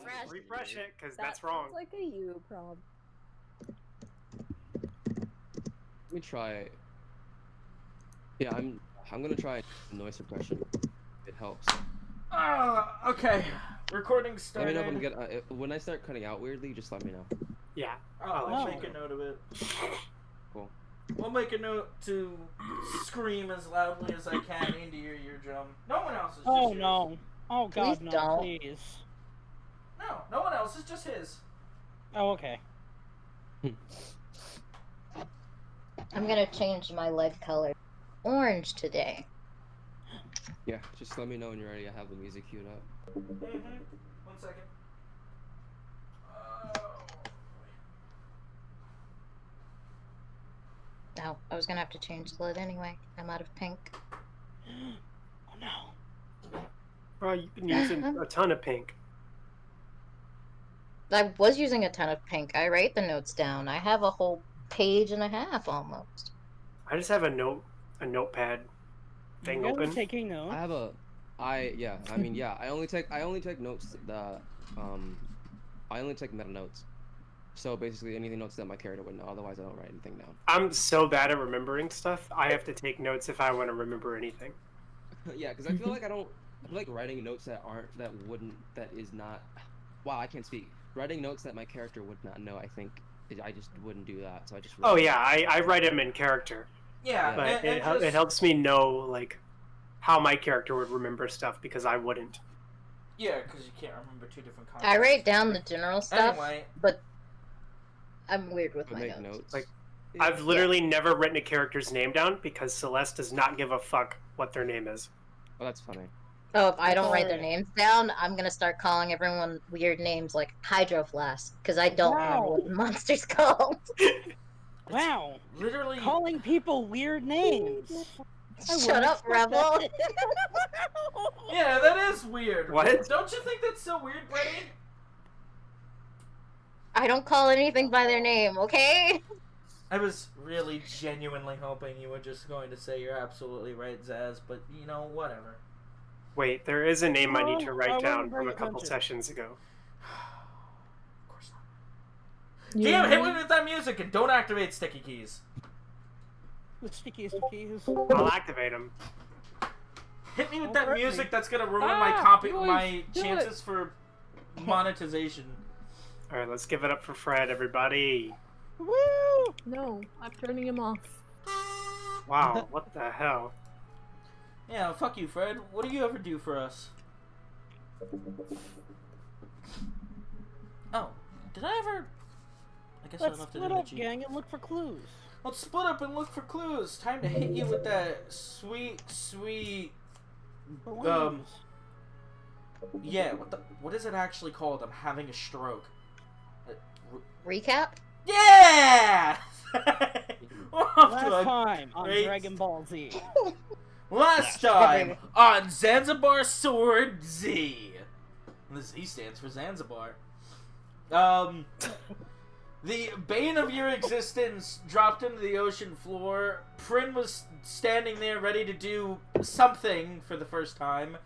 refresh it, because That that's wrong. sounds like a you problem. Let me try. Yeah, I'm gonna try noise suppression. It helps. Okay. Recording Let started. me know if I'm get when I start cutting out weirdly. Just let me know. Yeah. I'll make a note of it. Cool. We'll make a note to scream as loudly as I can into your eardrum. No one else is just Oh yours. no. Oh god, Please no, don't. please. No one else. It's just his. Oh, okay. I'm gonna change my light color orange today. Yeah, just let me know when you're ready. I have the music queued up. 1 second. No, I was gonna have to change the lid anyway. I'm out of pink. Oh no. Well, you've been using a ton of pink. I was using a ton of pink. I write the notes down. I have a whole page and a half almost. I just have a notepad thing You guys are open. taking notes? I have a, I mean, yeah. I only take notes that, I only take meta notes. So basically, anything notes that my character would know. Otherwise, I don't write anything down. I'm so bad at remembering stuff. I have to take notes if I want to remember anything. Yeah, because I feel like I feel like writing notes that is not. Wow, I can't speak. Writing notes that my character would not know. I think I just wouldn't do that. So I just. Oh yeah, I write them in character. Yeah, But and it helps me know like how my character would remember stuff because I wouldn't. Yeah, because you can't remember two different concepts. I write down the general stuff, Anyway, but I'm weird with But my make notes. notes. Like, I've literally never written a character's name down because Celeste does not give a fuck what their name is. Oh, that's funny. Oh, if I don't write their names down, I'm gonna start calling everyone weird names like Hydro Flask because I don't remember what the monster's called. Wow. literally. Calling people weird names. Shut up, Rebel. Yeah, that is weird. What? Don't you think that's so weird, Brittany? I don't call anything by their name, okay? I was really genuinely hoping you were just going to say you're absolutely right, Zaz, but you know, whatever. Wait, there is a name I need to I write wasn't down from paying a couple attention. sessions ago. Of course not. Damn, hit me with that music and don't activate sticky keys. The stickiest keys. I'll activate them. Hit me with Don't that hurt me. music that's gonna ruin Boys, my do chances for monetization. All right, let's give it up for Fred, everybody. Woo! No, I'm turning him off. Wow, what the hell? Yeah, fuck you, Fred. What do you ever do for us? Oh, did I ever? I guess Let's I left it split in the up, Jeep. gang, and look for clues. Let's split up and look for clues. Time to hit you with that sweet, sweet. Balloons. Yeah, what is it actually called? I'm having a stroke. Recap? Yeah! We're off to Last a time on great- Dragon Ball Z. Last time on Zanzibar Sword Z. And the Z stands for Zanzibar. The bane of your existence dropped into the ocean floor. Prin was standing there ready to do something for the first time.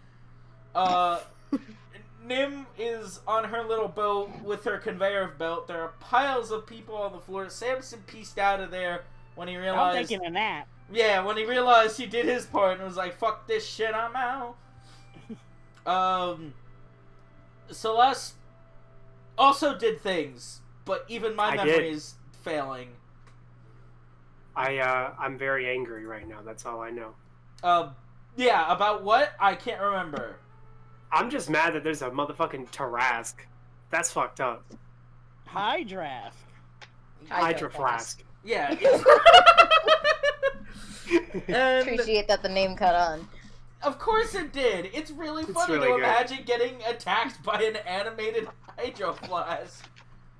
Nim is on her little boat with her conveyor belt. There are piles of people on the floor. Samson pieced out of there when he I'm realized... taking a nap. Yeah, when he realized he did his part and was like, fuck this shit, I'm out. Celeste also did things, but even my I memory did. is failing. I'm very angry right now. That's all I know. Yeah, about what? I can't remember. I'm just mad that there's a motherfucking Tarask. That's fucked up. Hydrask. Hydro Flask. Yeah. And Appreciate that the name cut on. of course it did. It's really funny really to good. imagine getting attacked by an animated Hydro Flask.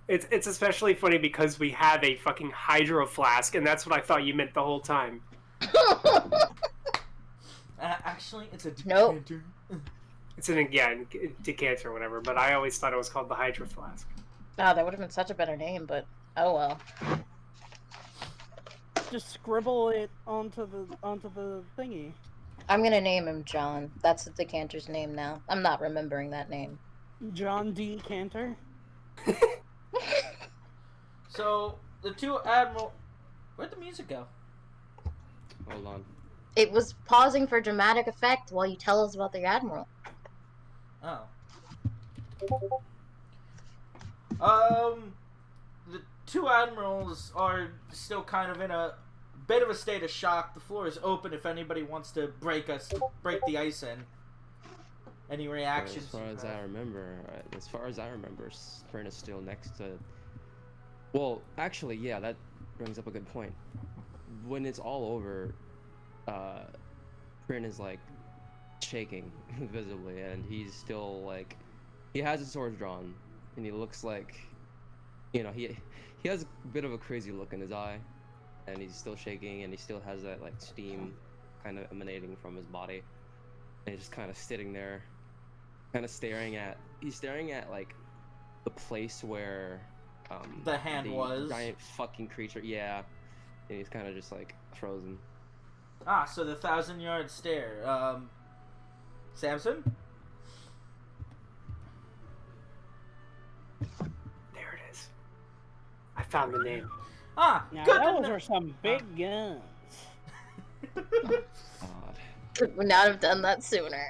It's especially funny because we have a fucking Hydro Flask, and that's what I thought you meant the whole time. Actually, it's a Nope. decanter. It's an decanter or whatever, but I always thought it was called the Hydro Flask. Oh, that would have been such a better name, but oh well. Just scribble it onto the thingy. I'm gonna name him John. That's the decanter's name now. I'm not remembering that name. John D. Cantor. So the two admiral. Where'd the music go? Hold on. It was pausing for dramatic effect while you tell us about the admiral. Oh. The two admirals are still kind of in a bit of a state of shock. The floor is open if anybody wants to break the ice in. Any reactions? As far as I remember, Sprint is still next to. Well, actually, yeah, that brings up a good point. When it's all over, Sprint is like shaking visibly, and he's still like, he has his sword drawn, and he looks like, he has a bit of a crazy look in his eye, and he's still shaking, and he still has that like steam kind of emanating from his body, and he's just kind of sitting there, kind of staring at like the place where The hand was. giant fucking creature, yeah, and he's kind of just like frozen. Ah, so the 1,000-yard stare. Samson? There it is. I found the name. Ah, Now good. those are some big guns. God. Could not have done that sooner.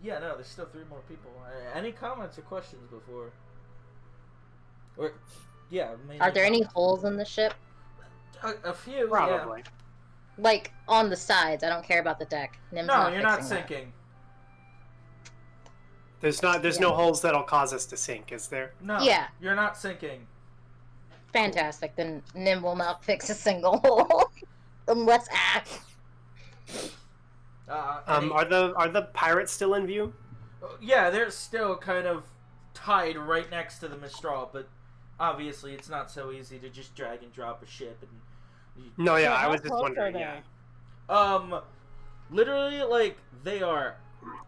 Yeah, no, there's still 3 more people. Any comments or questions before? Or, yeah, maybe. Are there any holes in the ship? A few, Probably. yeah. Like, on the sides. I don't care about the deck. Nim's No, not you're not fixing that. sinking. There's no holes that'll cause us to sink, is there? No, Yeah. you're not sinking. Fantastic. Then Nim will not fix a single hole. Unless Ash. Any- Are the pirates still in view? Yeah, they're still kind of tied right next to the Mistral, but obviously it's not so easy to just drag and drop a ship. And No, yeah, So I how was just close are wondering. they? Yeah. Literally, like, they are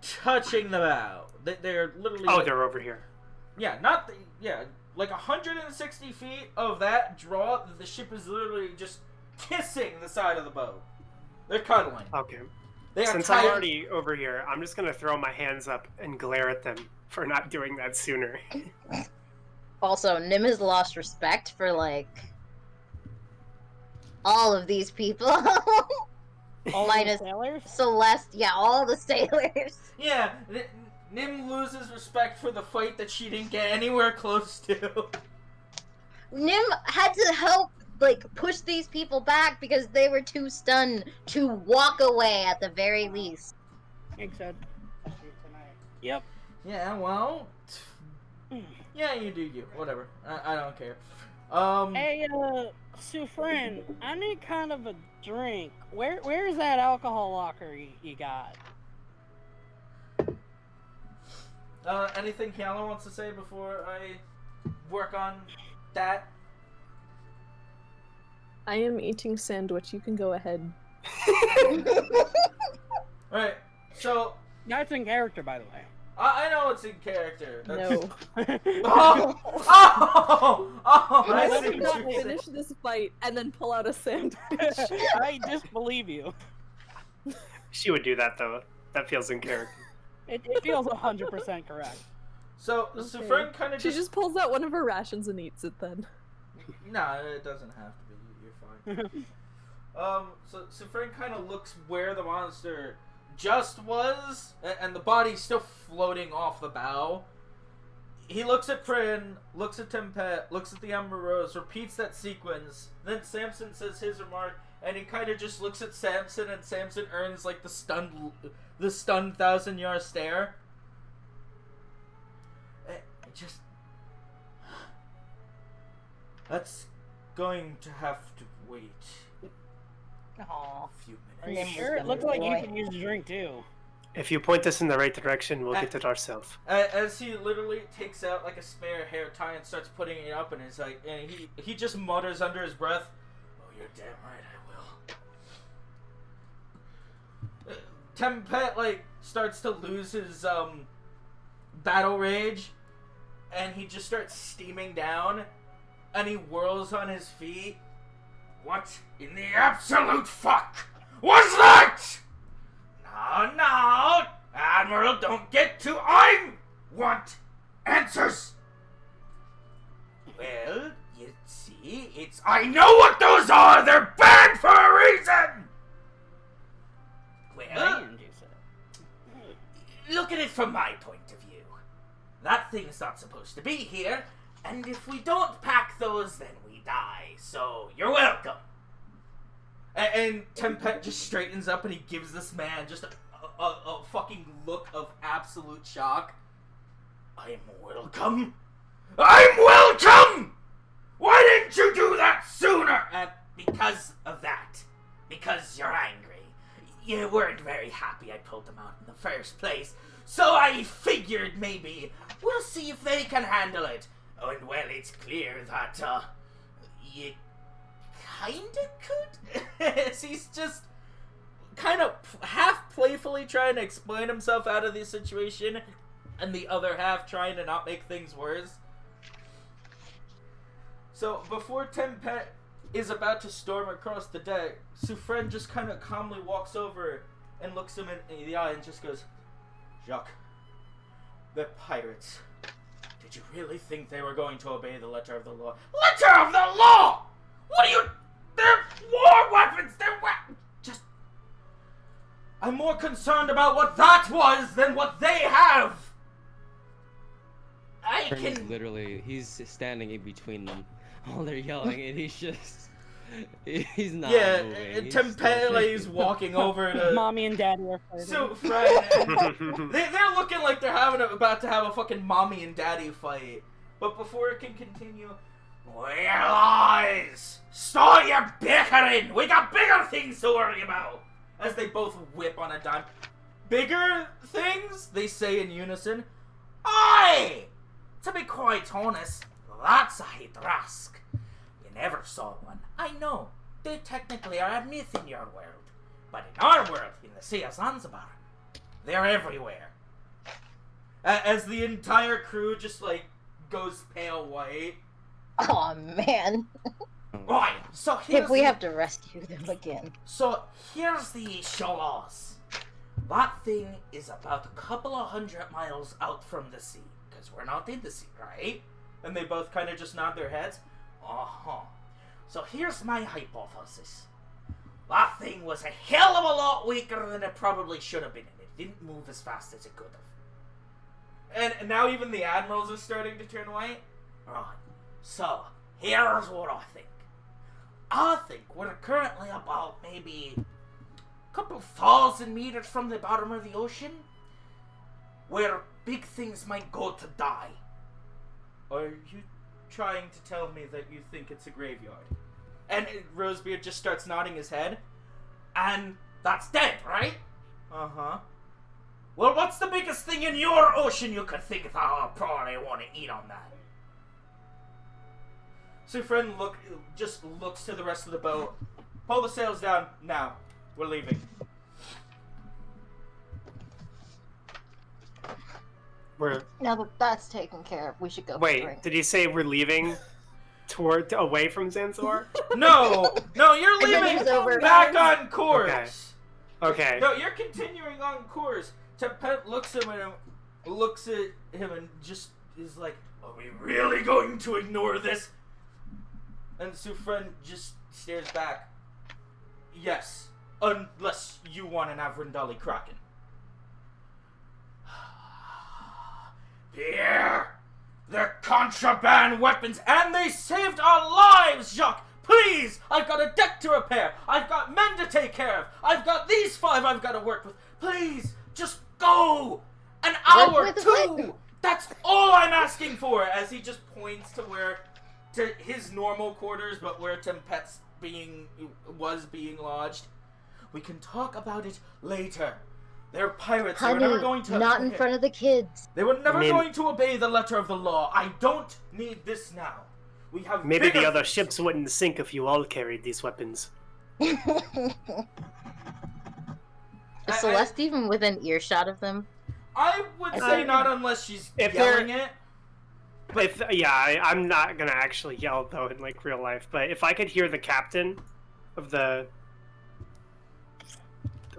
touching the bow. They're literally. Oh, like, they're over here. Yeah, not the, yeah, like 160 feet of that draw. The ship is literally just kissing the side of the boat. They're cuddling. Okay. They are Since tied. I'm already over here, I'm just gonna throw my hands up and glare at them for not doing that sooner. Also, Nim has lost respect for, like, all of these people. All Minus the sailors? Celeste, yeah, all the sailors. Yeah, Nim loses respect for the fight that she didn't get anywhere close to. Nim had to help, like, push these people back because they were too stunned to walk away at the very least. Except Yep. Yeah, well, yeah, you do you. Whatever. I don't care. Hey, Sufren, I need kind of a drink. Where's that alcohol locker you got? Anything Kiala wants to say before I work on that? I am eating sandwich. You can go ahead. Alright, so, That's in character, by the way. I know it's in character. No. Oh! Oh! Oh! I I see did what not you're saying. finish this fight and then pull out a sandwich. I disbelieve you. She would do that though. That feels in character. It feels 100% correct. So Sufren kind of She just pulls out one of her rations and eats it then. Nah, it doesn't have to be. You're fine. So Sufren kind of looks where the monster just was, and the body's still floating off the bow. He looks at Prin, looks at Tempet, looks at the Amber Rose, repeats that sequence. Then Samson says his remark, and he kind of just looks at Samson, and Samson earns like the stunned 1,000-yard stare. Just that's going to have to wait Aw. a few Are you minutes. sure? It looks like you can use a drink too. If you point us in the right direction, we'll get it ourselves. As he literally takes out like a spare hair tie and starts putting it up, and it's like, and he just mutters under his breath, "Oh, you're damn right, I will." Tempet like starts to lose his battle rage, and he just starts steaming down, and he whirls on his feet. What in the absolute fuck was that? No, Admiral, don't get too... I want answers! Well, you see, it's... I know what those are! They're banned for a reason! Well, Banned, you said. look at it from my point of view. That thing's not supposed to be here, and if we don't pack those, then we die. So, you're welcome. And Tempet just straightens up and he gives this man just a fucking look of absolute shock. I'm welcome? I'm welcome! Why didn't you do that sooner? Because of that. Because you're angry. You weren't very happy I pulled them out in the first place. So I figured maybe we'll see if they can handle it. Oh, and well, it's clear that, you kinda could? He's just kind of half playfully trying to explain himself out of the situation, and the other half trying to not make things worse. So, before Tempet is about to storm across the deck, Suffren just kind of calmly walks over and looks him in the eye and just goes, Jacques, they're pirates. Did you really think they were going to obey the letter of the law? Letter of the law?! What are you... They're war weapons! Just... I'm more concerned about what that was than what they have! I He's can... literally, he's standing in between them while they're yelling, and he's just, he's not moving. He's Tempele's walking over to... Mommy and Daddy are fighting. So, Fred, they're looking like they're about to have a fucking mommy and daddy fight. But before it can continue, we're lies! Stop your bickering! We got bigger things to worry about! As they both whip on a dime. Bigger things? They say in unison. Aye! To be quite honest, that's a H.E.H.O. You never saw one. I know, they technically are a myth in your world. But in our world, in the Sea of Zanzibar, they're everywhere. As the entire crew just, like, goes pale white. Oh man. Right, so here's If we have to rescue them again. So here's the H.E.H.O laws. That thing is about a couple of 100 miles out from the sea. Because we're not in the sea, right? And they both kind of just nod their heads. Uh-huh. So here's my hypothesis. That thing was a hell of a lot weaker than it probably should have been, and it didn't move as fast as it could have. And now even the admirals are starting to turn white? Right. So, here's what I think. I think we're currently about maybe a couple thousand meters from the bottom of the ocean, where big things might go to die. Are you trying to tell me that you think it's a graveyard? And Rosebeard just starts nodding his head. And that's dead, right? Uh-huh. Well, what's the biggest thing in your ocean you could think that I'll probably want to eat on that? Suffren just looks to the rest of the boat. Pull the sails down now. We're leaving. Now that that's taken care of, we should go for a Wait, drink. did you say we're leaving away from Zanzibar? No, you're leaving Adventure's over. back on course. Okay. No, you're continuing on course. Tempet looks at him and just is like, "Are we really going to ignore this?" And Suffren just stares back. Yes, unless you want an Avrindali Kraken. Here! They're contraband weapons, and they saved our lives, Jacques! Please! I've got a deck to repair! I've got men to take care of! I've got these 5 I've got to work with! Please! Just go! An hour, with the 2! That's all I'm asking for! As he just points to his normal quarters, but where Tempet's was being lodged. We can talk about it later. They're pirates. They were Honey, never going to... not in front of the kids. They were never going to obey the letter of the law. I don't need this now. We have Maybe bigger the other things. ships wouldn't sink if you all carried these weapons. Is Celeste even within earshot of them? I would say not unless she's If yelling it. I'm not gonna actually yell though in like real life. But if I could hear the captain of the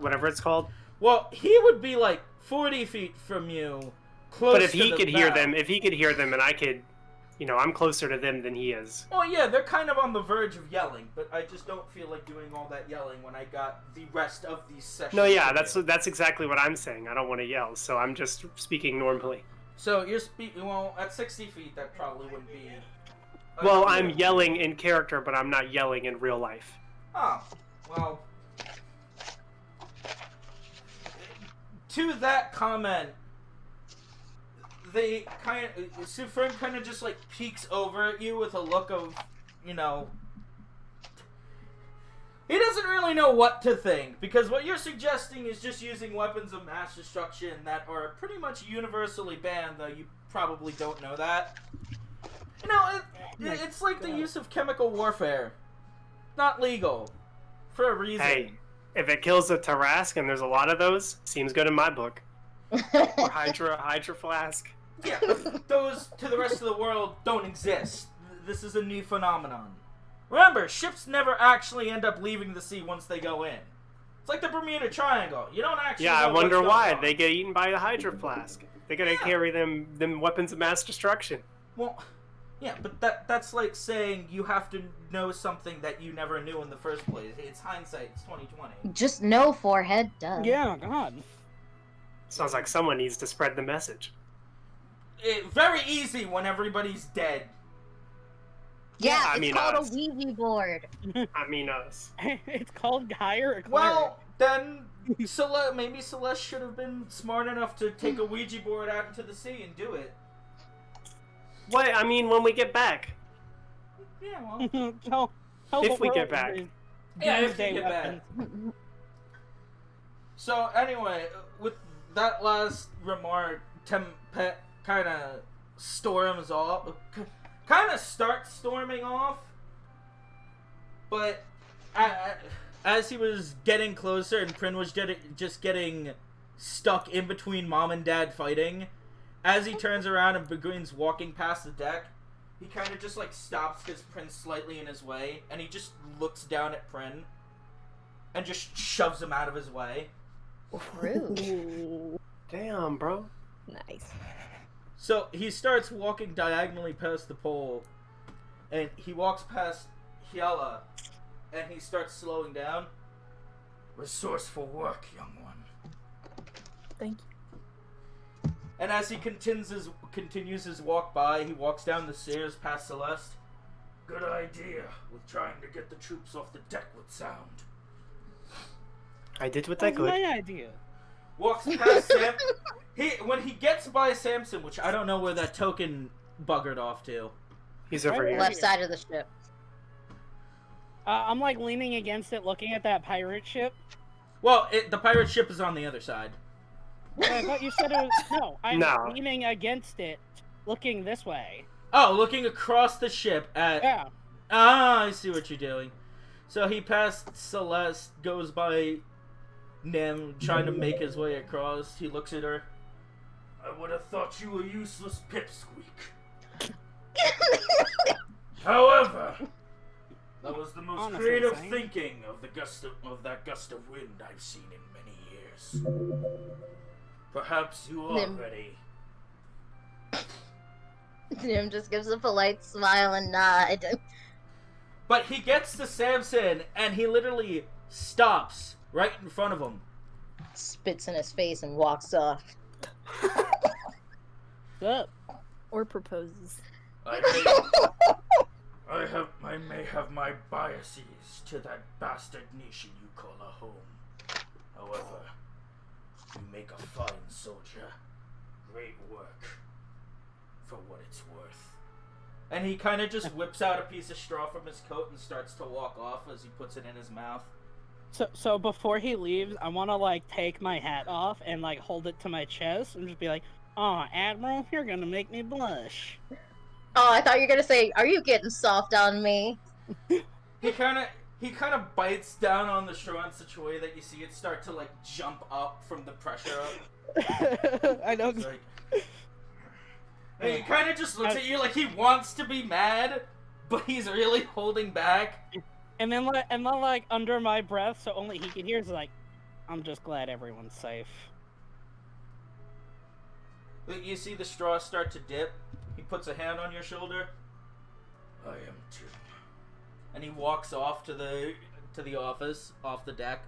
whatever it's called, Well, he would be like 40 feet from you, close But if to he the could hear bow. them, and I could, I'm closer to them than he is. Oh yeah, they're kind of on the verge of yelling, but I just don't feel like doing all that yelling when I got the rest of these sessions. No, yeah, to do. that's exactly what I'm saying. I don't want to yell, so I'm just speaking normally. So you're well, at 60 feet, that probably wouldn't be... Well, I'm yelling in character, but I'm not yelling in real life. Oh, well... To that comment, they kind of... Sufren kind of just, like, peeks over at you with a look of, He doesn't really know what to think, because what you're suggesting is just using weapons of mass destruction that are pretty much universally banned, though you probably don't know that. It's like the use of chemical warfare. Not legal. For a reason. Hey, if it kills a Tarask, and there's a lot of those, seems good in my book. Or Hydra Flask. Yeah, but those to the rest of the world don't exist. This is a new phenomenon. Remember, ships never actually end up leaving the sea once they go in. It's like the Bermuda Triangle. You don't actually Yeah, I know what's wonder going why. on. They get eaten by the Hydra Flask. They gotta carry them weapons of mass destruction. Well, yeah, but that's like saying you have to know something that you never knew in the first place. It's hindsight. It's 2020. Just no forehead, duh. Yeah, God. Sounds like someone needs to spread the message. Very easy when everybody's dead. Yeah, I it's mean, called us. a Ouija board. I mean us. It's called Guy or Claire. Well, then maybe Celeste should have been smart enough to take a Ouija board out into the sea and do it. What? I mean, when we get back. Yeah, well. If we get back. Yeah, if you Doomsday get back. weapons. So anyway, with that last remark, Tempet kind of storms off, kind of starts storming off, but as he was getting closer and Prin was just getting stuck in between Mom and Dad fighting, as he turns around and Beguine's walking past the deck, he kind of just like stops because Prin's slightly in his way, and he just looks down at Prin and just shoves him out of his way. Rude. Ooh, Damn, bro. Nice. So he starts walking diagonally past the pole, and he walks past H.E.H.O, and he starts slowing down. Resourceful work, young one. Thank you. And as he continues his walk by, he walks down the stairs past Celeste. Good idea with trying to get the troops off the deck with sound. I did what I that's could. my idea. Walks past Sam. When he gets by Samson, which I don't know where that token buggered off to. He's over here. Left side of the ship. I'm like leaning against it, looking at that pirate ship. Well, the pirate ship is on the other side. I thought you said it was... No, I'm No. leaning against it, looking this way. Oh, looking across the ship at... Yeah. Ah, I see what you're doing. So he passed Celeste, goes by Nim, trying to make his way across. He looks at her. I would have thought you a useless pipsqueak. However, that was the most Honestly, creative same. thinking of that gust of wind I've seen in many years. Perhaps you are Nim. ready. Nim just gives a polite smile and nod. But he gets to Samson, and he literally stops right in front of him. Spits in his face and walks off. What's up? Or proposes. I may have my biases to that bastard nation you call a home. However, you make a fine soldier. Great work. For what it's worth. And he kind of just whips out a piece of straw from his coat and starts to walk off as he puts it in his mouth. So before he leaves, I want to like take my hat off and like hold it to my chest and just be like, "Aw, Admiral, you're gonna make me blush." Oh, I thought you were gonna say, "Are you getting soft on me?" He kind of bites down on the straw in such a way that you see it start to like jump up from the pressure up. I know. It's like, and he kind of just looks at you like he wants to be mad, but he's really holding back. And then like under my breath, so only he can hear, is like, "I'm just glad everyone's safe." You see the straw start to dip. He puts a hand on your shoulder. I am too. And he walks off to the office, off the deck.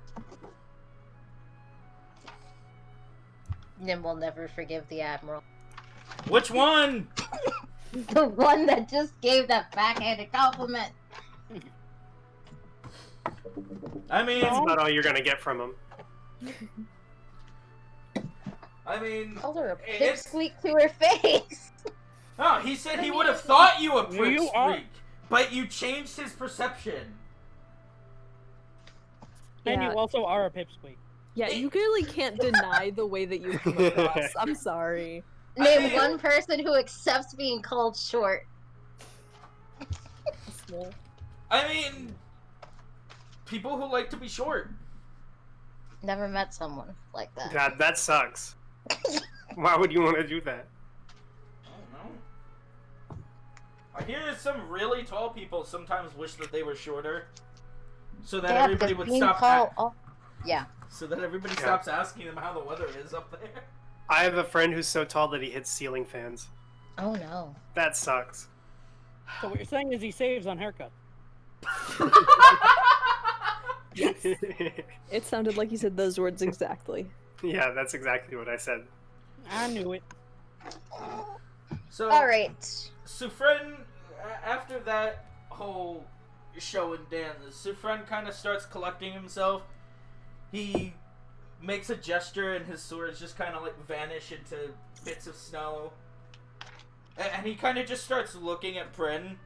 Nim will never forgive the Admiral. Which one? The one that just gave that backhanded compliment. I mean, That's about all you're gonna get from him. Called her a it's... pipsqueak to her face. No, he said he would have thought you a You are- pipsqueak, but you changed his perception. And Yeah. you also are a pipsqueak. Yeah, you really can't deny the way that you come across. I'm sorry. Name one person who accepts being called short. Small. I mean, people who like to be short. Never met someone like that. That sucks. Why would you want to do that? I don't know. I hear that some really tall people sometimes wish that they were shorter, so that everybody because would being stop. tall- yeah. So that everybody stops asking them how the weather is up there. I have a friend who's so tall that he hits ceiling fans. Oh no. That sucks. So what you're saying is he saves on haircut. It sounded like you said those words exactly. Yeah, that's exactly what I said. I knew it. So, Alright. Sufren, after that whole show and dance, Sufren kind of starts collecting himself. He makes a gesture and his swords just kind of like vanish into bits of snow. And he kind of just starts looking at Prin,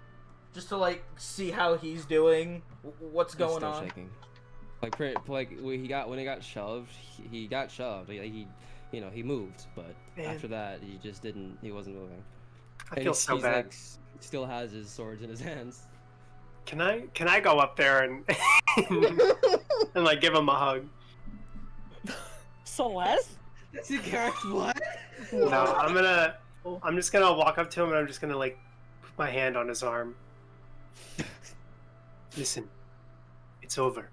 just to like see how he's doing, what's He's going still on. shaking. Like when he got shoved, he got shoved. He he moved, but Man. after that he just didn't. He wasn't moving. I And feel so he's, bad. Like, still has his swords in his hands. Can I go up there and and like give him a hug? Celeste? What? No, I'm just gonna walk up to him and I'm just gonna like put my hand on his arm. Listen, it's over.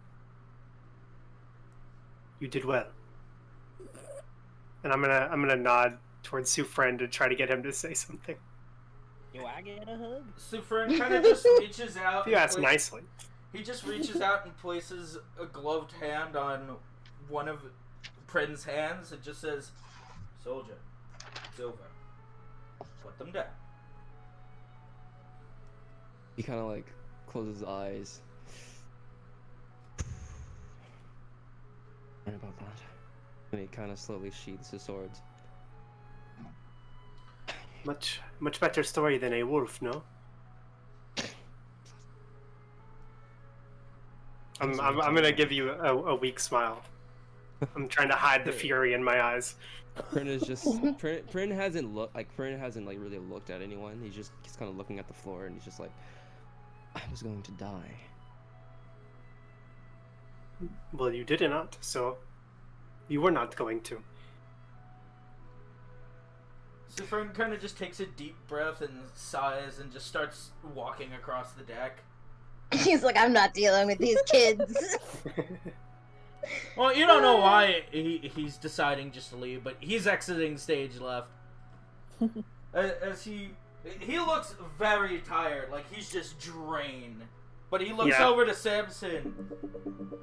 You did well. And I'm gonna nod towards Sufren to try to get him to say something. Do I get a hug? Sufren kind of just reaches out. If you and ask nicely. He just reaches out and places a gloved hand on one of Prin's hands and just says, "Soldier, it's over. Put them down." He kind of like closes his eyes. Right about that. And he kind of slowly sheathes his swords. Much better story than a wolf, no? I'm gonna give you a weak smile. I'm trying to hide the fury in my eyes. Prin is just Prin hasn't really looked at anyone. He's kind of looking at the floor and he's just like, I was going to die. Well, you did not, so you were not going to. Sufren kind of just takes a deep breath and sighs and just starts walking across the deck. He's like, I'm not dealing with these kids. Well, you don't know why he's deciding just to leave, but he's exiting stage left. As he looks very tired, like he's just drained. But he looks over to Samson,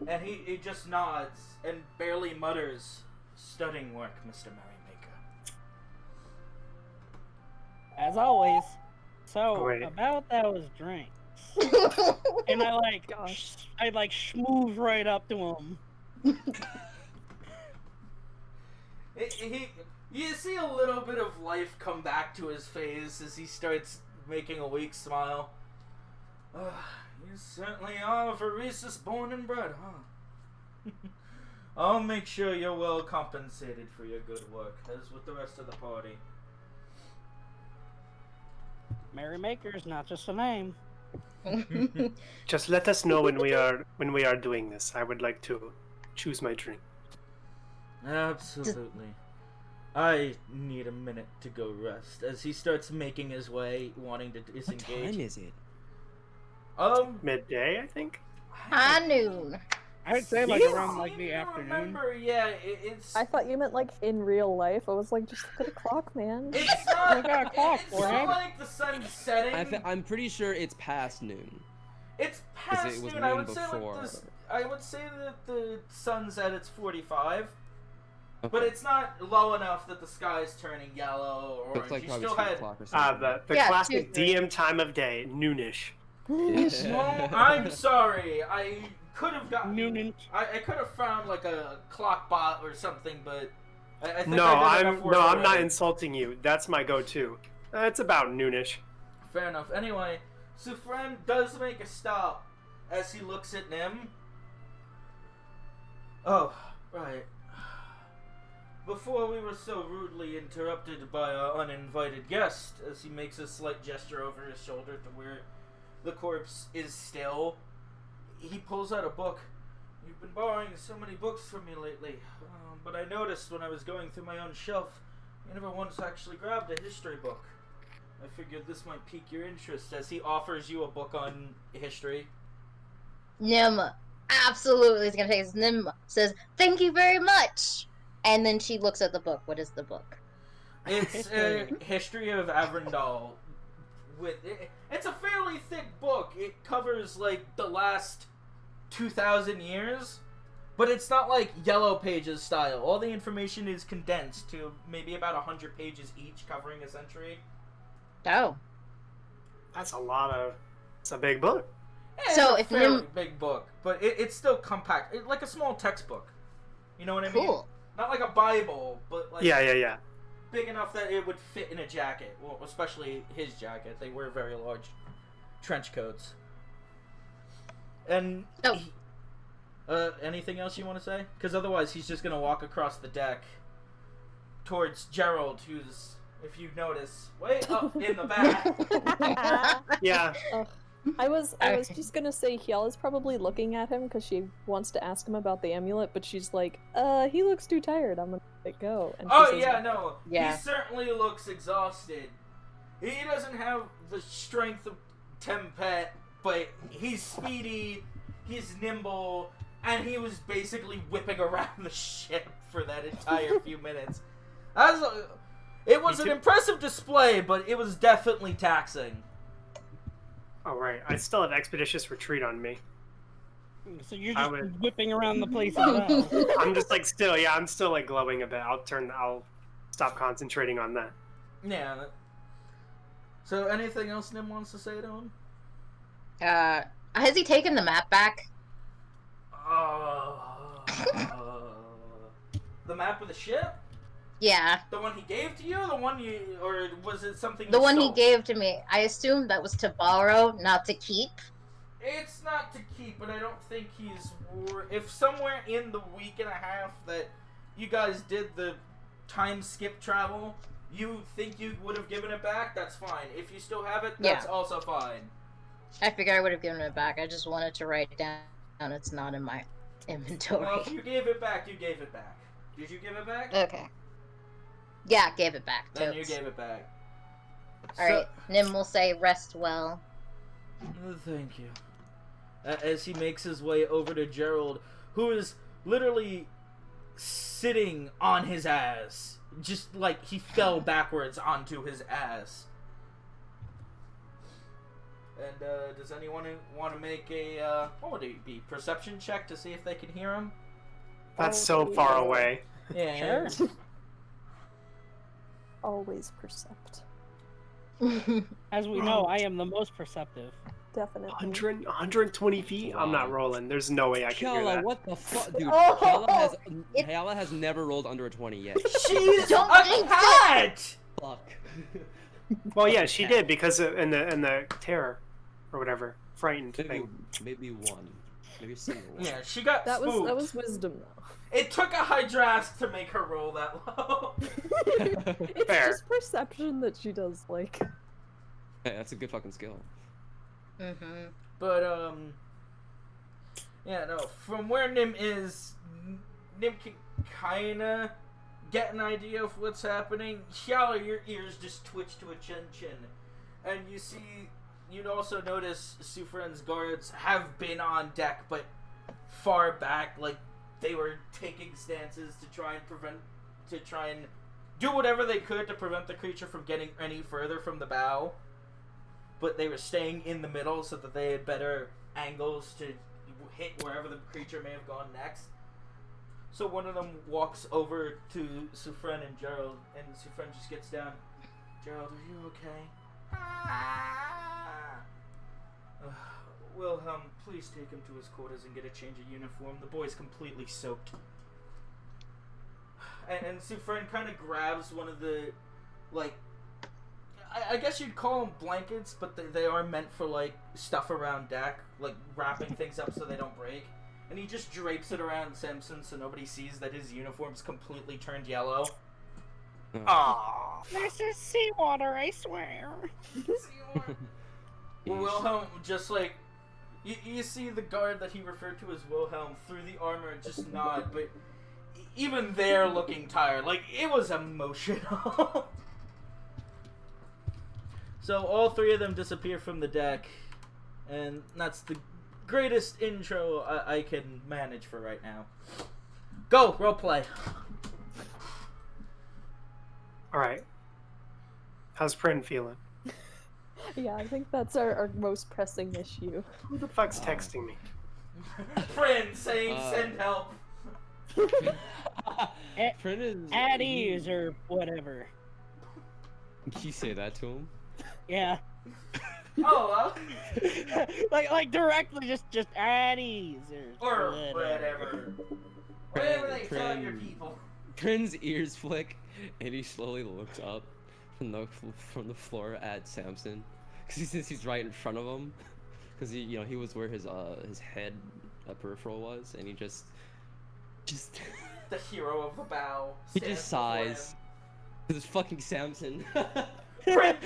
and he just nods and barely mutters, "Studying work, Mr. Merrymaker." As always. So, Great. about those drinks. And I schmooze right up to him. You see a little bit of life come back to his face as he starts making a weak smile. You certainly are Varesis born and bred, huh? I'll make sure you're well compensated for your good work, as with the rest of the party. Merrymaker's not just a name. Just let us know when we are doing this. I would like to choose my drink. Absolutely. I need a minute to go rest. As he starts making his way, wanting to What disengage. time is it? Midday, I think. High noon. I would say like You around like seem the to afternoon. Remember, yeah, it's. I thought you meant like in real life. I was like, just look at the clock, man. It's not. Look at a clock, It's forehead. not like the sun's setting. I'm pretty sure it's past noon. It's 'Cause past it was noon. I noon would say like before. this. I would say that the sun's at its 45, but Okay. it's not low enough that the sky's turning yellow or Looks orange. like You probably still 2 had. o'clock or something. The Yeah, classic 2, 3. DM time of day, noonish. Well, I'm sorry. I could have gotten. Noonan. I could have found like a clock bot or something, but I think No, I did I'm enough no, work I'm not already. insulting you. That's my go-to. It's about noonish. Fair enough. Anyway, Sufren does make a stop as he looks at Nim. Oh, right. Before we were so rudely interrupted by our uninvited guest, as he makes a slight gesture over his shoulder to where the corpse is still, he pulls out a book. You've been borrowing so many books from me lately, but I noticed when I was going through my own shelf, you never once actually grabbed a history book. I figured this might pique your interest as he offers you a book on history. Nim absolutely is gonna take this. Nim says, "Thank you very much," and then she looks at the book. What is the book? It's a history of Avrindal. It's a fairly thick book. It covers like the last 2,000 years, but it's not like Yellow Pages style. All the information is condensed to maybe about 100 pages each, covering a century. Oh, That's a lot of. It's a big book. Yeah, So it's a if fairly Nim- big book, but it's still compact, like a small textbook. You know what I mean? cool. Not like a Bible, but like Yeah. big enough that it would fit in a jacket. Well, especially his jacket. They wear very large trench coats. And Oh. anything else you want to say? Because otherwise, he's just gonna walk across the deck towards Gerald, who's, if you notice, way up in the back. Yeah. I was just gonna say H.E.H.O is probably looking at him because she wants to ask him about the amulet, but she's like, he looks too tired. I'm gonna let it go. And she Oh says, yeah, no. Yeah. He certainly looks exhausted. He doesn't have the strength of Tempet, but he's speedy, he's nimble, and he was basically whipping around the ship for that entire few minutes. It was an impressive display, but it was definitely taxing. Oh right. I still have expeditious retreat on me. So you're I just would- whipping around the place as well. I'm just like still. Yeah, I'm still like glowing a bit. I'll stop concentrating on that. Yeah. So, anything else Nim wants to say to him? Has he taken the map back? The map of the ship? Yeah, The one he gave to you? The one you... Or was it something the you one he stole? gave to me. I assumed that was to borrow, not to keep. It's not to keep, but I don't think he's... If somewhere in the week and a half that you guys did the time skip travel, you think you would have given it back, that's fine. If you still have it, that's also fine. I figured I would have given it back. I just wanted to write it down. It's not in my inventory. Well, if you gave it back, you gave it back. Did you give it back? Okay. Yeah, gave it back. Then you Totes. gave it back. Alright, Nim will say, rest well. Thank you. As he makes his way over to Gerald, who is literally sitting on his ass. Just like he fell backwards onto his ass. And does anyone want to make a, what would it be, perception check to see if they can hear him? That's so far away. Yeah. Sure. Always percept. As we know, I am the most perceptive. Definitely. 120 feet? I'm not Wow. rolling. There's no way I can hear Kella, that. what the fuck, dude? Oh, Kella has never rolled under a 20 yet. She's Don't a jinx it! cat! Fuck. Well, yeah, she did because in the terror or whatever, frightened Maybe, thing. maybe one. Maybe a single one. Yeah, she got That spooked. was wisdom though. It took a Hydrask to make her roll that low. It's Fair. just perception that she does like. Hey, that's a good fucking skill. Mm-hmm. But, yeah, no, from where Nim is, Nim can kinda get an idea of what's happening. Xiala, your ears just twitch to attention. And you'd also notice Sufren's guards have been on deck, but far back, like they were taking stances to try and do whatever they could to prevent the creature from getting any further from the bow. But they were staying in the middle so that they had better angles to hit wherever the creature may have gone next. So one of them walks over to Sufren and Gerald, and Sufren just gets down. Gerald, are you okay? Wilhelm, please take him to his quarters and get a change of uniform. The boy's completely soaked. And Sufren kind of grabs one of the, like, I guess you'd call them blankets, but they are meant for, like, stuff around deck, like wrapping things up so they don't break. And he just drapes it around Samson so nobody sees that his uniform's completely turned yellow. Aww. This is seawater, I swear. Wilhelm just, like, you see the guard that he referred to as Wilhelm through the armor just nod, but even they're looking tired. Like, it was emotional. So all three of them disappear from the deck, and that's the greatest intro I can manage for right now. Go, roleplay. Alright. How's Prin feeling? Yeah, I think that's our most pressing issue. Who the fuck's texting me? Friend saying send help. Friend is At ease or whatever. You say that to him? Yeah. Oh, like directly just at ease or whatever. Whatever they tell your people. Prin's ears flick, and he slowly looks up from the floor at Samson, because since he's right in front of him, because he was where his head peripheral was, and he just The hero of the bow. he just sighs. This is fucking Samson. Prin,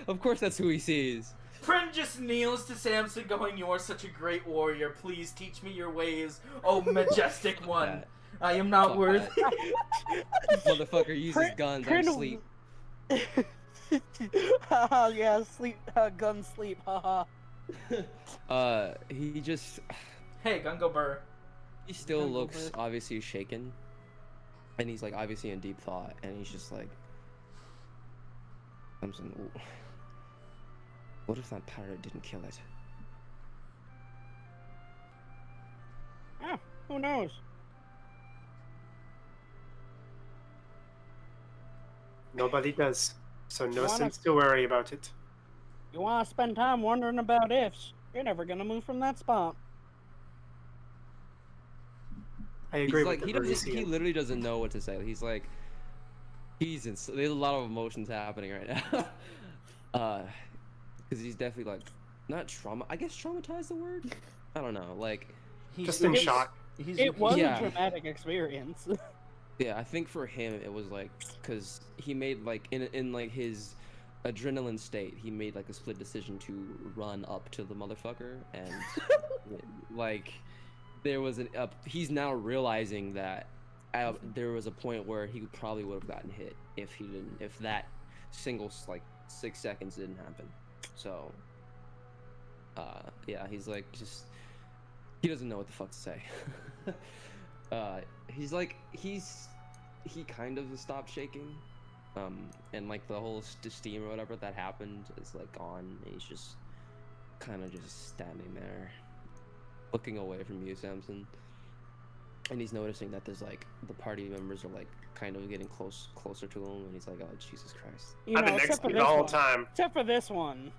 Of course, that's who he sees. Prin just kneels to Samson, going, "You are such a great warrior. Please teach me your ways, oh majestic one. That. I am not Fuck worthy." Motherfucker uses guns on sleep. Haha, yeah, sleep, gun sleep, haha. He just Hey, Gungo Burr. he still Gungo looks Burr. obviously shaken, and he's like obviously in deep thought, and he's just like, Samson, what if that parrot didn't kill it? Ah, who knows? Nobody does. So no Wanna- sense to worry about it. You wanna spend time wondering about ifs? You're never gonna move from that spot. I agree He's like with he the doesn't. He Parisian. literally doesn't know what to say. He's like, there's a lot of emotions happening right now. Because he's definitely like, not trauma. I guess traumatized the word. I don't know. Like, Just in shock. It was Yeah. a traumatic experience. yeah, I think for him it was like, because he made like in like his adrenaline state, he made like a split decision to run up to the motherfucker, and like there was he's now realizing that there was a point where he probably would have gotten hit if that single like 6 seconds didn't happen. So yeah, he's like, just he doesn't know what the fuck to say. He's like he kind of stopped shaking, and like the whole steam or whatever that happened is like gone, and he's just kind of just standing there looking away from you, Samson. And he's noticing that there's like the party members are like kind of getting closer to him, and he's like, oh Jesus Christ. You I've been know, next except to for you the this whole one. time. Except for this one.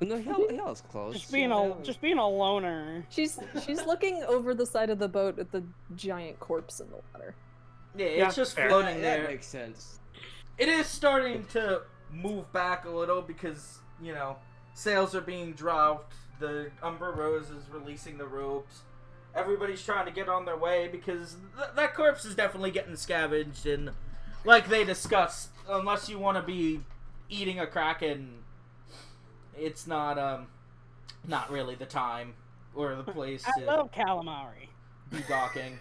No, he was close. Just being Yeah, just being a loner. She's looking over the side of the boat at the giant corpse in the water. Yeah, it's Yeah, just fair. floating that there. makes sense. It is starting to move back a little because, you know, sails are being dropped. The Umber Rose is releasing the ropes. Everybody's trying to get on their way because that corpse is definitely getting scavenged. And like they discussed, unless you want to be eating a kraken, it's not really the time or the place I to love calamari. be docking.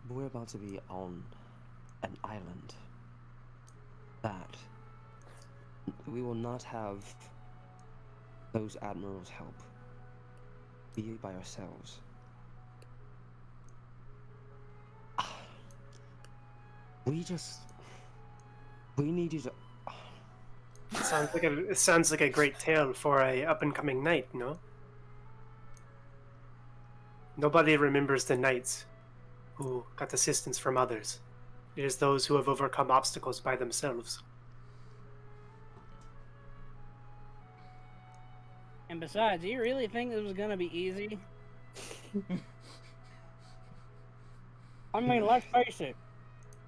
We're about to be on an island that We will not have those admirals help. Be it by ourselves. We needed to. It sounds like a great tale for a up and coming knight, no? Nobody remembers the knights who got assistance from others. It is those who have overcome obstacles by themselves. And besides, do you really think this was gonna be easy? I mean, let's face it.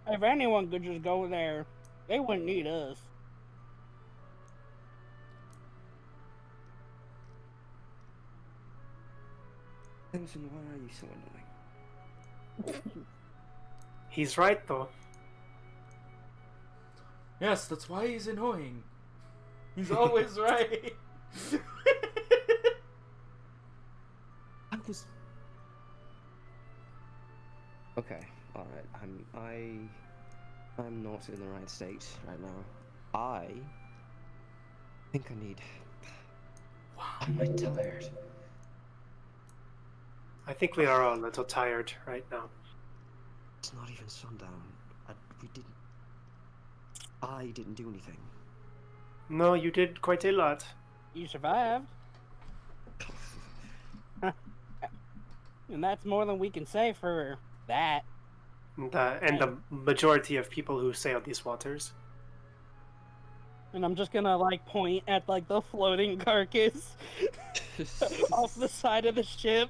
If anyone could just go there, they wouldn't need us. Crimson, why are you so annoying? He's right, though. Yes, that's why he's annoying. He's always right. I was. Okay, alright. I'm not in the right state right now. I think I need. I'm not tired. I think we are all a little tired right now. It's not even sundown. I didn't do anything. No, you did quite a lot. You survived. And that's more than we can say for that. And the majority of people who sail these waters. And I'm just gonna like point at like the floating carcass off the side of the ship.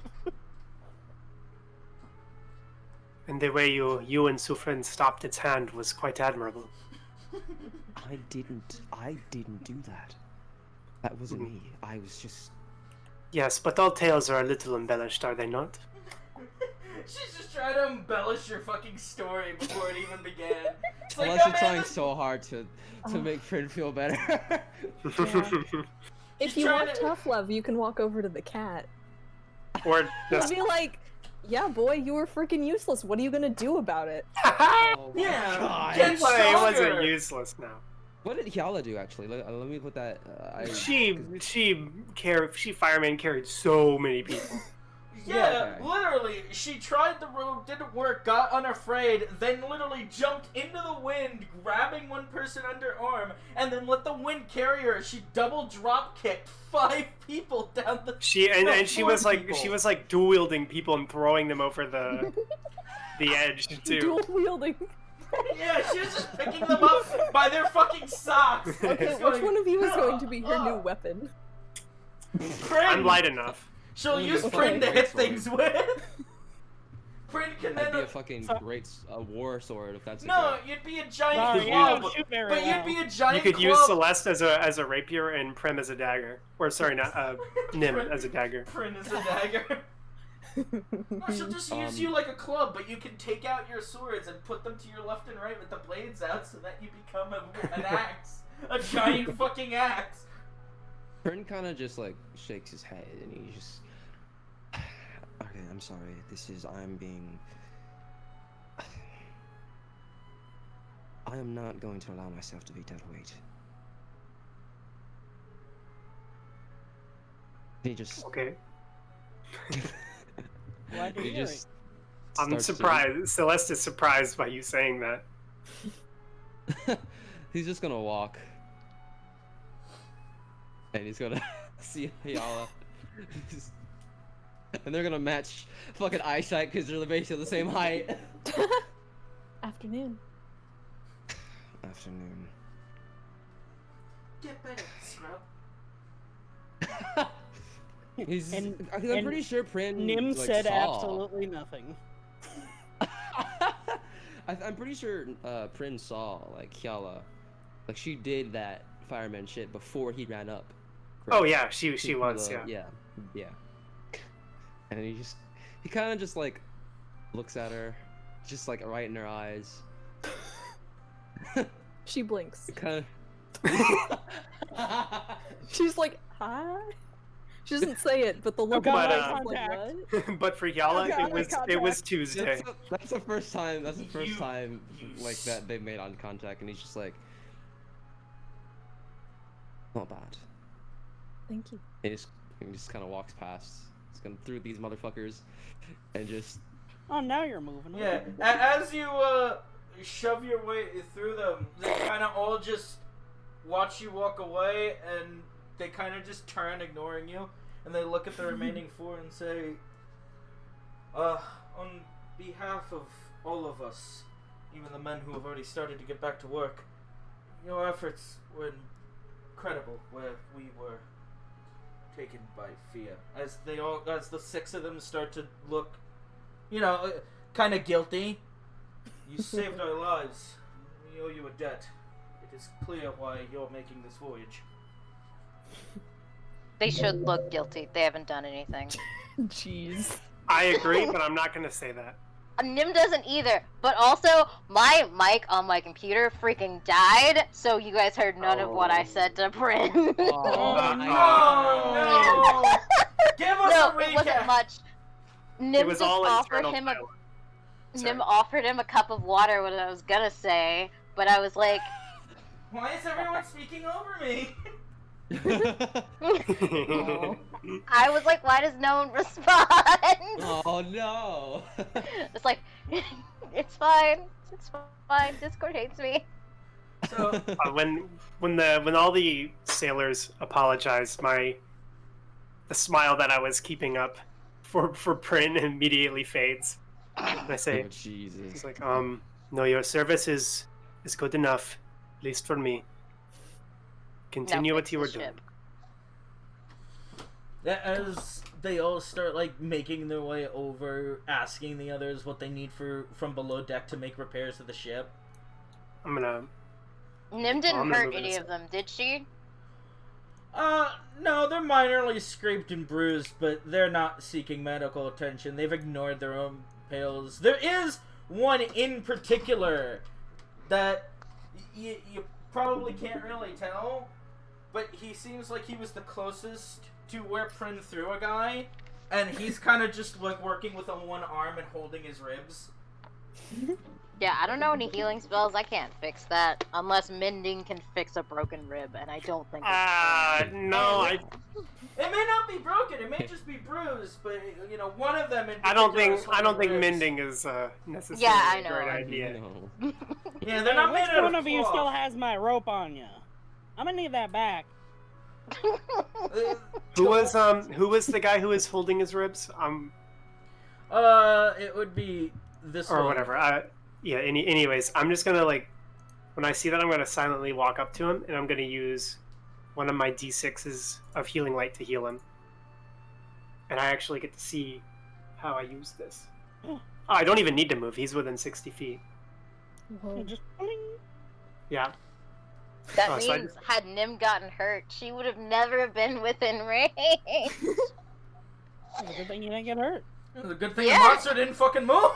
And the way you and Sufren stopped its hand was quite admirable. I didn't do that. That wasn't me. I was just. Yes, but all tales are a little embellished, are they not? She's just trying to embellish your fucking story before it even began. It's like, Unless oh, you're man, trying this- so hard to make Fred feel better. If She's you trying want to- tough love, you can walk over to the cat. Or And just... be like, yeah, boy, you were freaking useless. What are you gonna do about it? Oh my Yeah, God. get Well, it wasn't stronger. useless now. What did H.E.H.O do actually? Let me put that. She fireman carried so many people. Yeah, Okay. literally, she tried the rope, didn't work, got unafraid, then literally jumped into the wind, grabbing one person under arm, and then let the wind carry her. She double drop kicked 5 people down the. She was people. like dual wielding people and throwing them over the edge too. Dual wielding. Yeah, she was just picking them up by their fucking socks. Okay, Just which going, one of you is going to be her new "Ah." weapon? Prin! I'm light enough. She'll Ooh, use that's Prin to fucking hit great things with. Prin can That'd be then. a fucking great war sword if that's. No, okay. you'd be a giant Sorry, you don't club. shoot very But well. you'd be a giant You could club. use Celeste as a rapier and Prim as a dagger. Or sorry, not Nim Prin- as a dagger. Prin is a dagger. No, she'll just use you like a club, but you can take out your swords and put them to your left and right with the blades out so that you become an axe. A giant fucking axe. Prin kind of just like shakes his head and he just. Okay, I'm sorry. I'm being. I am not going to allow myself to be dead weight. He just. Okay. Glad to He hear just. I'm starts to- surprised. Celeste is surprised by you saying that. He's just gonna walk. And he's gonna see Ayala. And they're gonna match fucking eyesight because they're basically the same height. Afternoon. Afternoon. Get better, scrub. He's. And- I'm and pretty sure Prin. Nim like, said saw. absolutely nothing. I'm pretty sure Prin saw like Hyala, like she did that fireman shit before he ran up. Oh yeah, she To was, the- yeah. yeah. And he kind of just like looks at her, just like right in her eyes. She blinks. Kind She's like, hi? She doesn't say it, but the look God, on her eye face is like, contact. what? But for Yala, Okay, it was Tuesday. That's the first time. That's the first You- time like that they made eye contact, and he's just like, Not bad. Thank you. He just kind of walks past. He's going through these motherfuckers, and just. Oh, now you're moving. Yeah, as you shove your way through them, they kind of all just watch you walk away, and they kind of just turn, ignoring you, and they look at the remaining four and say, on behalf of all of us, even the men who have already started to get back to work, your efforts were incredible, where we were taken by fear. As the six of them start to look, kind of guilty. You saved our lives. We owe you a debt. It is clear why you're making this voyage. They should look guilty. They haven't done anything. Jeez. I agree, but I'm not gonna say that. Nim doesn't either. But also, my mic on my computer freaking died, so you guys heard none of what I said to Bryn. Oh, no! Give us a recap! It wasn't much. Nim It was just all offered internal him dialogue. Nim offered him a cup of water, what I was gonna say, but I was like, Why is everyone speaking over me? I was like, why does no one respond? Oh no! It's like, it's fine. It's fine. Discord hates me. So, when all the sailors apologized, the smile that I was keeping up for Prin immediately fades. And I say, Oh, Jesus. it's like, no, your service is good enough, at least for me. Continue Now what fix you the were doing. ship. as they all start making their way over, asking the others what they need from below deck to make repairs to the ship. I'm gonna. Nim didn't I'm gonna hurt move it any aside. of them, did she? No, they're minorly scraped and bruised, but they're not seeking medical attention. They've ignored their own pills. There is one in particular that you probably can't really tell, but he seems like he was the closest to where Prin threw a guy, and he's kind of just working with one arm and holding his ribs. Yeah, I don't know any healing spells. I can't fix that unless mending can fix a broken rib, and I don't think. No, It may not be broken. It may just be bruised, but one of them. I don't think ribs. mending is necessarily Yeah, I a know. great idea. No. Yeah, they're not Which made out one of of you cloth. still has my rope on you? I'm gonna need that back. Who was the guy who was holding his ribs? It would be this Or one. whatever. Yeah. Anyways, I'm just gonna when I see that, I'm gonna silently walk up to him and I'm gonna use one of my d6s of healing light to heal him. And I actually get to see how I use this. Oh, I don't even need to move. He's within 60 feet. Just bling. Yeah. That Oh, so I means had Nim gotten hurt, she would have never been within range. It's a good thing you didn't get hurt. It was a good thing Yeah. the monster didn't fucking move.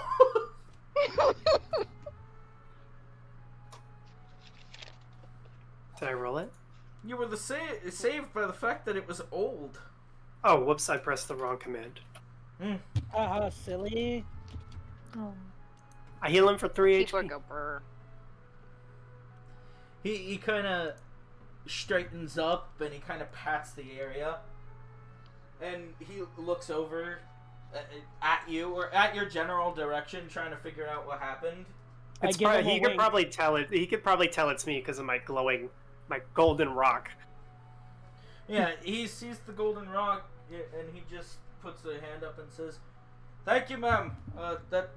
Did I roll it? You were saved by the fact that it was old. Oh, whoops! I pressed the wrong command. Silly. Oh. I heal him for 3 People HP. go brr. He kind of straightens up and he kind of pats the area, and he looks over at you or at your general direction, trying to figure out what happened. It's give him a he could wink. probably tell it. He could probably tell it's me because of my golden rock. Yeah, he sees the golden rock and he just puts a hand up and says, "Thank you, ma'am. That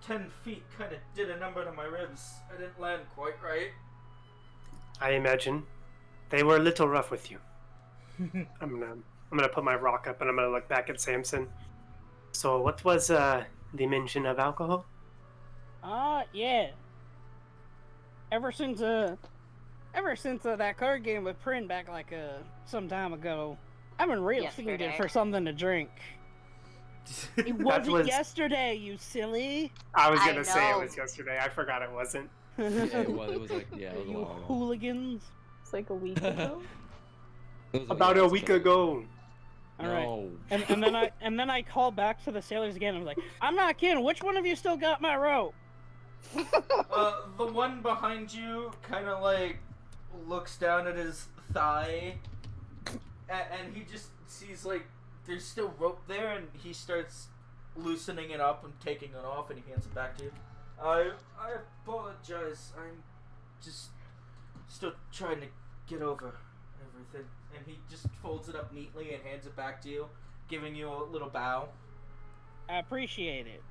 10 feet kind of did a number to my ribs. I didn't land quite right." I imagine they were a little rough with you. I'm gonna put my rock up and I'm gonna look back at Samson. So what was the mention of alcohol? Yeah. Ever since that card game with Prin back some time ago, I've been real Yesterday. fiending for something to drink. It wasn't was- yesterday, you silly. I was I gonna say it know. was yesterday. I forgot it wasn't. Yeah, it was. It was a You while ago. hooligans. It's like a week ago. It was About a week ago. All right. No. And then I called back to the sailors again. I'm like, I'm not kidding. Which one of you still got my rope? The one behind you kind of looks down at his thigh, and he just sees like there's still rope there, and he starts loosening it up and taking it off, and he hands it back to you. I apologize. I'm just still trying to get over everything. And he just folds it up neatly and hands it back to you, giving you a little bow. I appreciate it.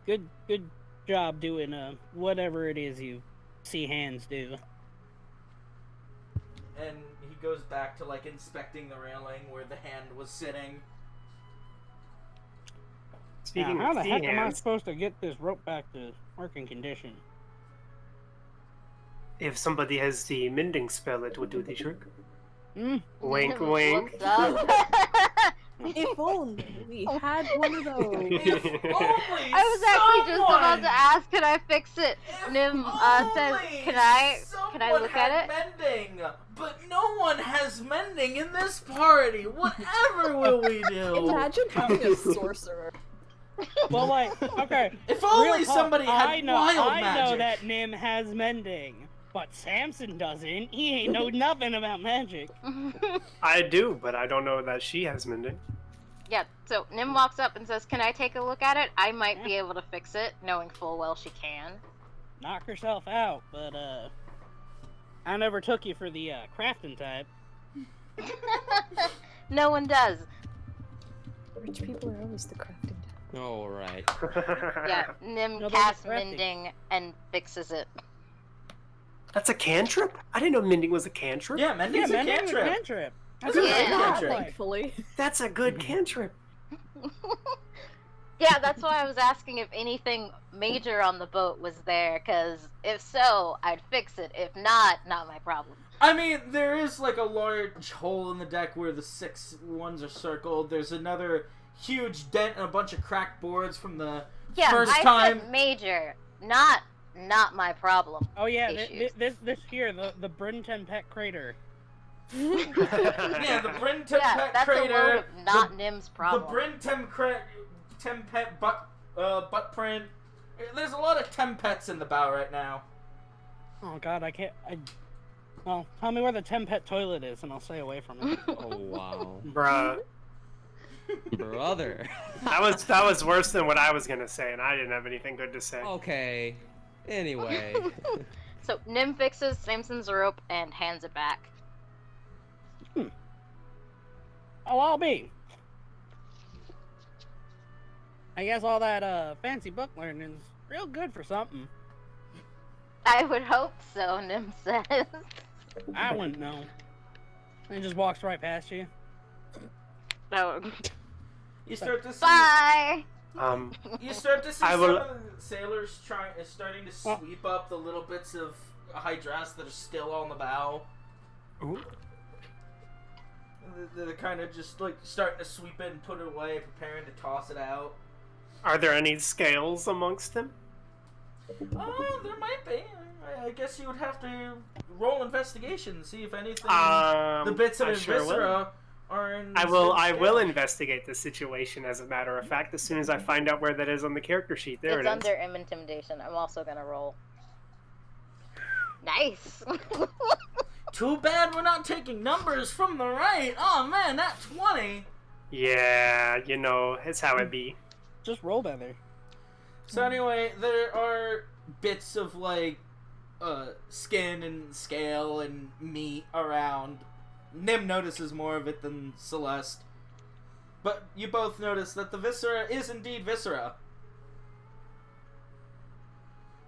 Good job doing whatever it is you see hands do. And he goes back to like inspecting the railing where the hand was sitting. Speaking now, how of the sea heck am I hands, supposed to get this rope back to working condition? if somebody has the mending spell, it would do the trick. Wink, Looks wink. up. If only we had one of those. If only I was actually just about someone- to ask, can I fix it? If Nim says, only can I someone look had at it? Mending, but no one has mending in this party. Whatever will we do? Imagine having a sorcerer. Well, like, okay. If only real talk, somebody had I know, wild I magic. know that Nim has mending, but Samson doesn't. He ain't know nothing about magic. I do, but I don't know that she has mending. Yeah, so Nim walks up and says, can I take a look at it? I might be able to fix it, knowing full well she can. Knock herself out, but I never took you for the crafting type. No one does. Rich people are always the crafting type. All right. Yeah, Nim Nobody's casts crafting. mending and fixes it. That's a cantrip? I didn't know mending was a cantrip. Yeah, mending's a mending is a cantrip. cantrip. That's a Yeah. great cantrip. Thankfully. That's a good cantrip. Yeah, that's why I was asking if anything major on the boat was there, because if so, I'd fix it. If not my problem. I mean, there is like a large hole in the deck where the 6 ones are circled. There's another huge dent and a bunch of cracked boards from the Yeah, first I time. said major, not my problem. Oh yeah, Issues. this here, the Bryn Tempet crater. Yeah, the Bryn Tempet Yeah, that's a crater. load of not the, Nim's The problem. Bryn Tempet butt print. There's a lot of Tempets in the bow right now. Oh god, well, tell me where the Tempet toilet is and I'll stay away from it. Oh wow, Bruh. brother. That was worse than what I was gonna say, and I didn't have anything good to say. Okay. Anyway. So Nim fixes Samson's rope and hands it back. Oh, I'll be. I guess all that fancy book learning's real good for something. I would hope so, Nim says. I wouldn't know. And it just walks right past you. No. You start to see. Bye! You start to see I some will- of the sailors starting to sweep up the little bits of hydras that are still on the bow. Ooh. They're kind of just like starting to sweep it and put it away, preparing to toss it out. Are there any scales amongst them? Oh, there might be. I guess you would have to roll investigation and see if anything. The bits of I sure will. Viscera are in. I will scale. investigate the situation, as a matter of fact, as soon as I find out where that is on the character sheet. There It's it is. under intimidation. I'm also gonna roll. Nice! Too bad we're not taking numbers from the right. Oh man, that 20. Yeah, you know, it's how it be. Just roll better. So anyway, there are bits of like skin and scale and meat around. Nim notices more of it than Celeste. But you both notice that the viscera is indeed viscera.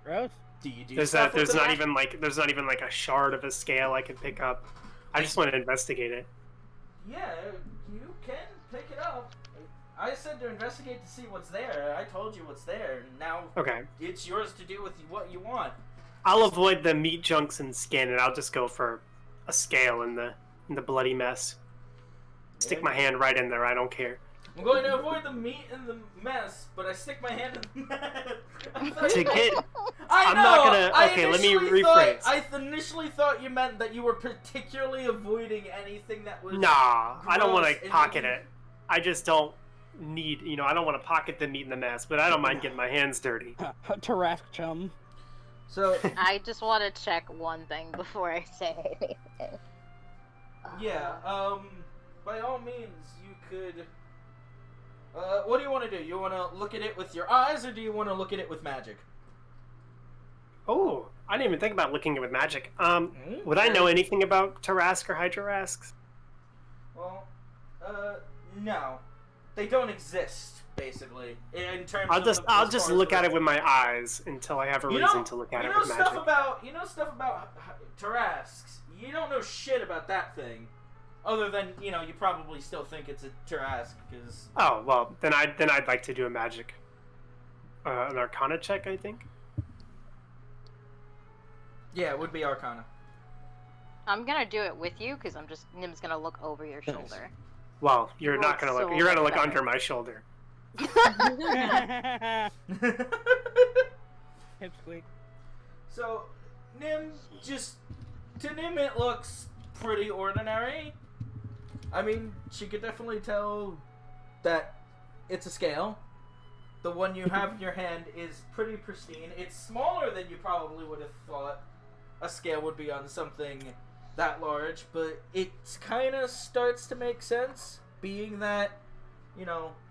Gross. Do you do There's stuff with not that? even like a shard of a scale I can pick up. I just want to investigate it. Yeah, you can pick it up. I said to investigate to see what's there. I told you what's there. Now Okay. it's yours to do with what you want. I'll avoid the meat chunks and skin, and I'll just go for a scale in the bloody mess. Stick my hand right in there. I don't care. I'm going to avoid the meat and the mess, but I stick my hand in the mess. To get, I I'm know. not gonna- I okay, let me initially rephrase. I initially thought you meant that you were particularly avoiding anything that was. nah, I don't want gross to and pocket making- it. I just don't need, I don't want to pocket the meat and the mess, but I don't mind getting my hands dirty. Tarask chum. So I just want to check one thing before I say anything. yeah, by all means, you could. What do you want to do? You want to look at it with your eyes, or do you want to look at it with magic? Oh, I didn't even think about looking at it with magic. Would I know anything about Tarask or Hydrorasks? Well, no, they don't exist. Basically, in terms I'll just look at it with my eyes until I have a reason to look at it with magic. You know stuff about Tarasks. You don't know shit about that thing, other than you probably still think it's a Tarask because. Oh well, then I'd like to do a magic, an Arcana check, I think. Yeah, it would be Arcana. I'm gonna do it with you because Nim's gonna look over your shoulder. Well, you're not gonna look. You're gonna look better. under my shoulder. Hip squeak. So, Nim, to Nim it looks pretty ordinary. I mean, she could definitely tell that it's a scale. The one you have in your hand is pretty pristine. It's smaller than you probably would have thought a scale would be on something that large, but it kind of starts to make sense, being that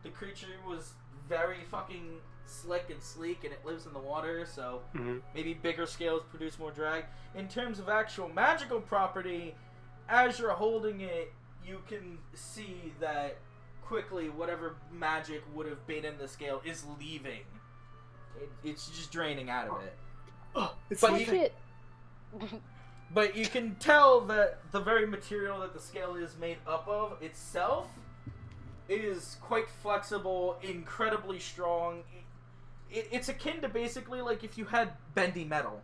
the creature was very fucking slick and sleek and it lives in the water, so maybe bigger scales produce more drag. In terms of actual magical property, as you're holding it, you can see that quickly whatever magic would have been in the scale is leaving. It's just draining out of it. Oh, it's But Oh, you- shit. But you can tell that the very material that the scale is made up of itself is quite flexible, incredibly strong. It's akin to basically like if you had bendy metal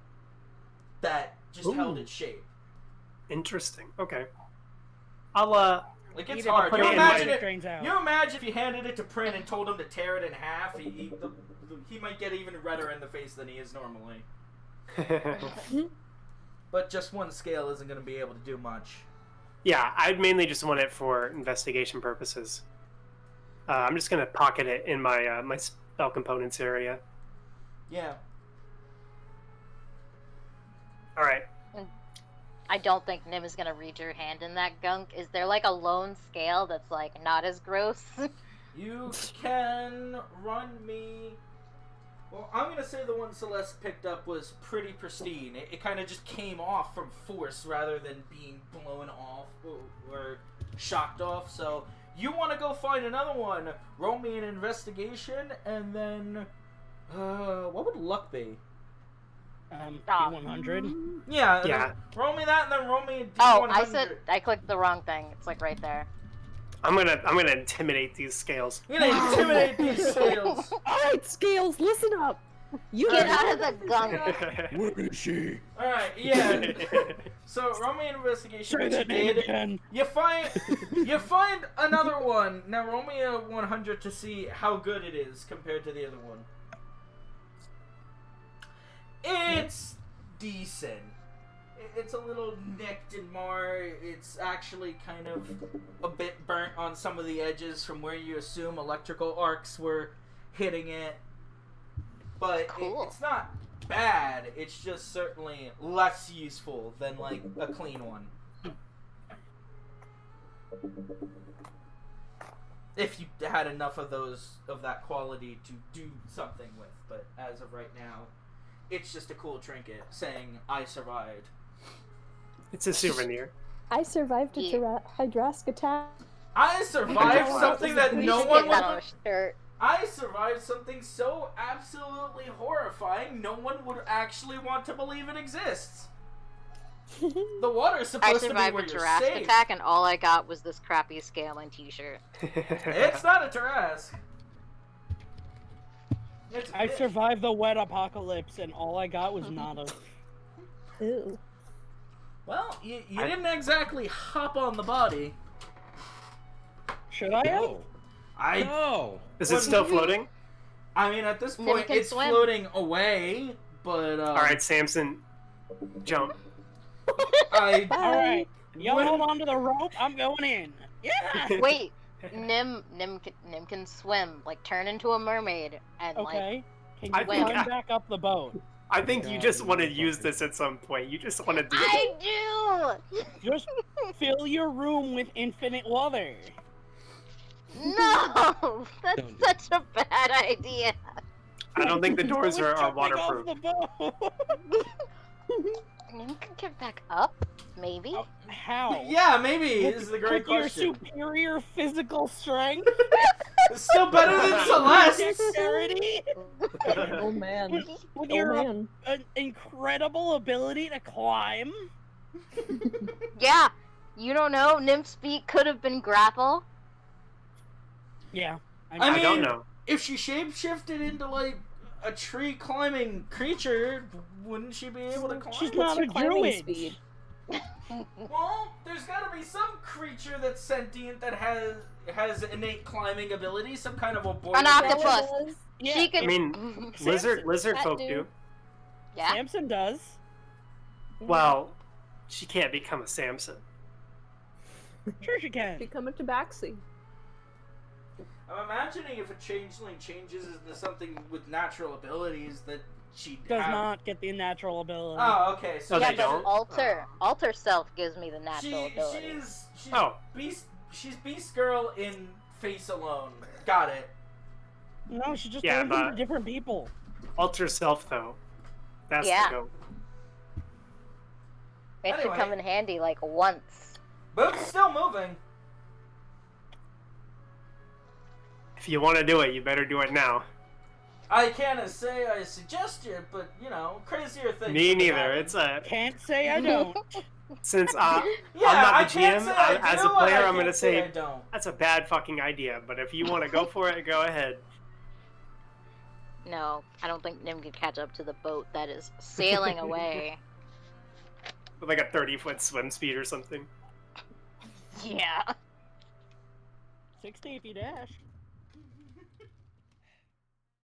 that just held its shape. Interesting. Okay. I'll Like it's Eat it hard. to You put it in imagine and it. drains out. You imagine if you handed it to Prin and told him to tear it in half. He might get even redder in the face than he is normally. But just one scale isn't going to be able to do much. Yeah, I'd mainly just want it for investigation purposes. I'm just gonna pocket it in my my spell components area. Yeah. All right. I don't think Nim is gonna read your hand in that gunk. Is there like a lone scale that's like not as gross? You can run me. Well, I'm gonna say the one Celeste picked up was pretty pristine. It kind of just came off from force rather than being blown off or shocked off. So you want to go find another one? Roll me an investigation, and then what would luck be? D100. Yeah. Yeah. Roll me that, and then roll me a D100. Oh, I clicked the wrong thing. It's like right there. I'm gonna intimidate these scales. You're gonna intimidate these scales. Alright, Scales, listen up! You Get out of the gunk. Where is she? All right, yeah. So roll me an investigation. Say Which you that name did. again. You find another one. Now roll me a 100 to see how good it is compared to the other one. It's decent. It's a little nicked and marred. It's actually kind of a bit burnt on some of the edges from where you assume electrical arcs were hitting it. But Cool. it's not bad. It's just certainly less useful than like a clean one. If you had enough of that quality to do something with, but as of right now, it's just a cool trinket saying I survived. It's a souvenir. I survived a Yeah. Hydrask attack. I survived something that We no should one get that on would. a shirt. I survived something so absolutely horrifying, no one would actually want to believe it exists. The water's I supposed to be survived where a you're Tarrasque safe. attack, and all I got was this crappy scale and T-shirt. It's not a Tarrasque. It's a I fish. survived the wet apocalypse, and all I got was nada. Ew. Well, you didn't exactly hop on the body. Should I have? No. Is it still floating? I mean, at this Nim point, can it's swim. floating away, but All right, Samson, jump. I Alright. Y'all When- hold on to the rope, I'm going in. Yeah! Wait, Nim can swim, like turn into a mermaid and like Okay. Can I you think climb I- back up the boat? I think you God, just want to motherfucker. use this at some point. You just want to do it. I do. Just fill your room with infinite water. No, that's Don't do such a bad idea. I don't think the doors We're are jumping waterproof. off the boat. Nim can get back up, maybe. How? Yeah, maybe is the great With your question. superior physical strength, It's still better than Celeste. dexterity, Oh man. with Oh your man. incredible ability to climb. Yeah, you don't know. Nim's feet could have been grapple. Yeah. I I mean, don't know. if she shapeshifted into like a tree climbing creature, wouldn't she be able to climb? She's What's not your a climbing druid. speed? Well, there's gotta be some creature that's sentient that has innate climbing ability, some kind of a boy. An octopus. Does. Yeah, She could. I mean, lizard Cat folk do. do. Yeah. Samson does. Well, she can't become a Samson. Sure she can. Become a tabaxi. I'm imagining if a changeling changes into something with natural abilities that she Does not get the natural ability. Oh, okay. So Oh, Yeah, they but don't? alter self gives me the natural ability. she's Oh. she's Beast Girl in face alone. Got it. No, she just Yeah, turns into but- different people. Alter self, though. That's Yeah. the goat. It should Anyway. come in handy like once. Boat's still moving. If you want to do it, you better do it now. I can't say I suggest it, but you know, crazier things. Me could neither. happen. It's Can't say I don't. since Yeah, I'm not I the can't GM. say I As do, a player, and I I'm gonna can't say I say don't. that's a bad fucking idea. But if you want to go for it, go ahead. No, I don't think Nim could catch up to the boat that is sailing away. With like a 30-foot swim speed or something. Yeah. 60 if you dash.